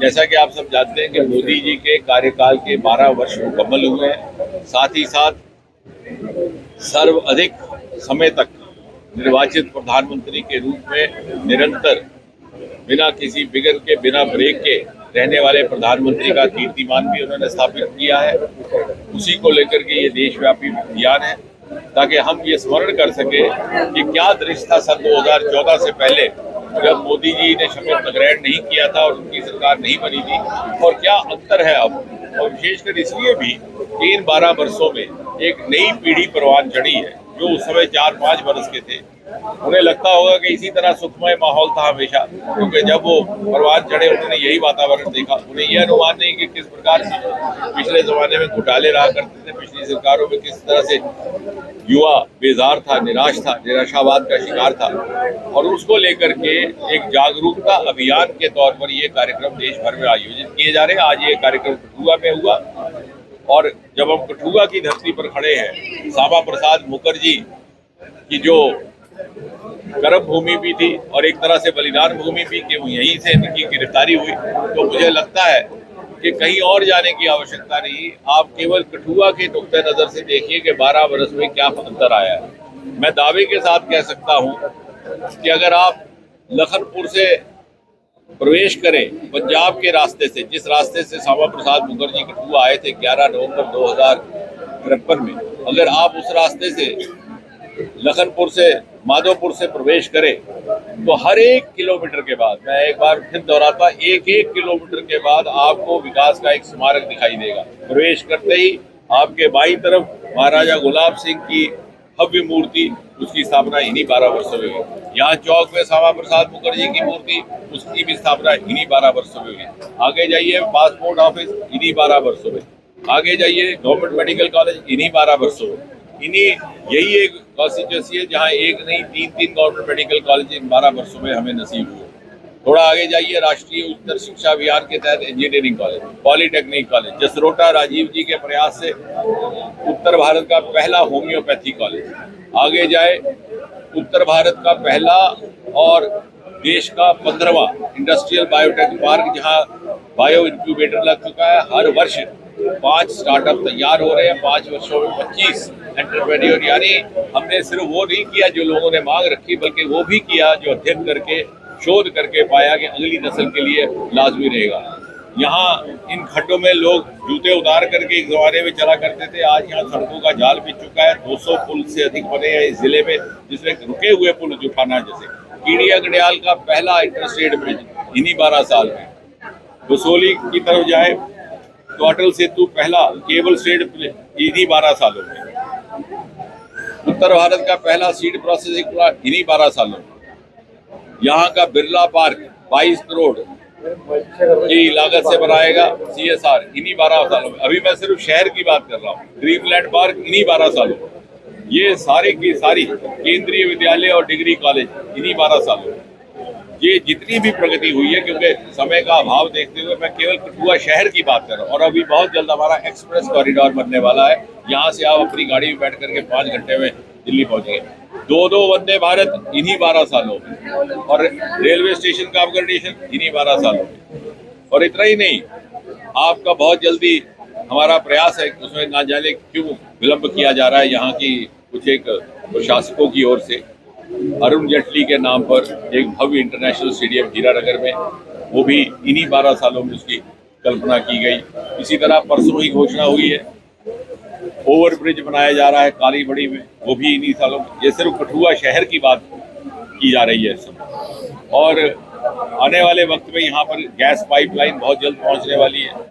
जैसा कि आप सब जानते हैं कि मोदी जी के कार्यकाल के 12 वर्ष मुकम्मल हुए हैं। साथ ही साथ सर्वाधिक समय तक निर्वाचित प्रधानमंत्री के रूप में निरंतर बिना किसी बिगड़ के, बिना ब्रेक के रहने वाले प्रधानमंत्री का कीर्तिमान भी उन्होंने स्थापित किया है। उसी को लेकर के ये देशव्यापी अभियान है, ताकि हम ये स्मरण कर सके कि क्या दृश्य था सन 2014 से पहले, जब मोदी जी ने शपथ ग्रहण नहीं किया था और उनकी सरकार नहीं बनी थी, और क्या अंतर है अब। और विशेषकर इसलिए भी कि इन 12 वर्षों में एक नई पीढ़ी परवान चढ़ी है, जो उस समय 4-5 वर्ष के थे। उन्हें लगता होगा कि इसी तरह सुखमय माहौल था हमेशा, क्योंकि जब वो परवान चढ़े उन्होंने यही वातावरण देखा। उन्हें यह अनुमान नहीं कि किस प्रकार से पिछले जमाने में घोटाले रहा करते थे, पिछली सरकारों में किस तरह से युवा बेजार था, निराश था, निराशावाद का शिकार था। और उसको लेकर के एक जागरूकता अभियान के तौर पर ये कार्यक्रम देश भर में आयोजित किए जा रहे हैं। आज ये कार्यक्रम कठुआ में हुआ, और जब हम कठुआ की धरती पर खड़े हैं, श्यामा प्रसाद मुखर्जी की जो कर्म भूमि भी थी और एक तरह से बलिदान भूमि भी, कि यहीं से इनकी गिरफ्तारी हुई, तो मुझे लगता है कि कहीं और जाने की आवश्यकता नहीं। आप केवल कठुआ के नुक्ते नजर से देखिए कि 12 वर्ष में क्या अंतर आया है। मैं दावे के साथ कह सकता हूं कि अगर आप लखनपुर से प्रवेश करें पंजाब के रास्ते से, जिस रास्ते से श्यामा प्रसाद मुखर्जी कठुआ आए थे 11 नवंबर 2053 में, अगर आप उस रास्ते से लखनपुर से माधोपुर से प्रवेश करें तो हर 1 किलोमीटर के बाद, मैं एक बार फिर दोहराता, 1-1 किलोमीटर के बाद आपको विकास का एक स्मारक दिखाई देगा। प्रवेश करते ही आपके बाईं तरफ महाराजा गुलाब सिंह की भव्य मूर्ति, उसकी स्थापना इन्हीं 12 वर्षों में हुई। यहाँ चौक में श्यामा प्रसाद मुखर्जी की मूर्ति, उसकी भी स्थापना इन्हीं 12 वर्षों में हुई। आगे जाइए पासपोर्ट ऑफिस, इन्हीं 12 वर्षों में। आगे जाइए गवर्नमेंट मेडिकल कॉलेज, इन्हीं 12 वर्षों में। यही एक कॉन्स्टिट्यूंसी है जहाँ एक नहीं 3-3 गवर्नमेंट मेडिकल कॉलेज इन 12 वर्षों में हमें नसीब हुए। थोड़ा आगे जाइए, राष्ट्रीय उच्चतर शिक्षा अभियान के तहत engineering college, polytechnic college, Jasrota Rajeev ji के प्रयास से उत्तर भारत का पहला होम्योपैथी कॉलेज। आगे जाए, उत्तर भारत का पहला और देश का 15वां इंडस्ट्रियल बायोटेक पार्क, जहाँ बायो इंक्यूबेटर लग चुका है। हर वर्ष 5 स्टार्टअप तैयार हो रहे हैं, 5 वर्षों में 25 एंटरप्रेन्योर। यानी हमने सिर्फ वो नहीं किया जो लोगों ने मांग रखी, बल्कि वो भी किया जो अध्ययन करके, शोध करके पाया कि अगली नस्ल के लिए लाजमी रहेगा। यहाँ इन खड्डों में लोग जूते उतार करके एक जमाने में चला करते थे, आज यहाँ सड़कों का जाल बिछ चुका है। 200 पुल से अधिक बने हैं इस जिले में, जिसमें रुके हुए पुल जुटाना, जैसे कीड़िया गडियाल का पहला इंटरस्टेट ब्रिज इन्हीं 12 साल में। बसोली की तरफ जाए तो अटल सेतु पहला केबल स्टेट इन्हीं 12 सालों में। उत्तर भारत का पहला सीड प्रोसेसिंग प्लांट इन्हीं 12 सालों में। यहाँ का बिरला पार्क 22 करोड़ की लागत से बनाएगा CSR इन्हीं 12 सालों में। अभी मैं सिर्फ शहर की बात कर रहा हूँ। ड्रीमलैंड पार्क इन्हीं 12 सालों में। ये सारे की सारी केंद्रीय विद्यालय और डिग्री कॉलेज इन्हीं 12 सालों में। ये जितनी भी प्रगति हुई है, क्योंकि समय का अभाव देखते हुए मैं केवल कठुआ शहर की बात कर रहा हूँ। और अभी बहुत जल्द हमारा एक्सप्रेस कॉरिडोर बनने वाला है। यहाँ से आप अपनी गाड़ी में बैठ करके 5 घंटे में दिल्ली पहुँचेंगे। 2 वंदे भारत इन्हीं 12 सालों में, और रेलवे स्टेशन का अपग्रेडेशन इन्हीं 12 सालों में। और इतना ही नहीं, आपका बहुत जल्दी हमारा प्रयास है, उसमें ना जाने क्यों विलम्ब किया जा रहा है यहाँ की कुछ एक प्रशासकों की ओर से, अरुण जेटली के नाम पर एक भव्य इंटरनेशनल स्टेडियम हीरानगर में, वो भी इन्हीं 12 सालों में उसकी कल्पना की गई। इसी तरह परसों ही घोषणा हुई है, ओवर ब्रिज बनाया जा रहा है कालीबड़ी में, वो भी इन्हीं सालों में। ये सिर्फ कठुआ शहर की बात की जा रही है इस समय। और आने वाले वक्त में यहाँ पर गैस पाइपलाइन बहुत जल्द पहुँचने वाली है।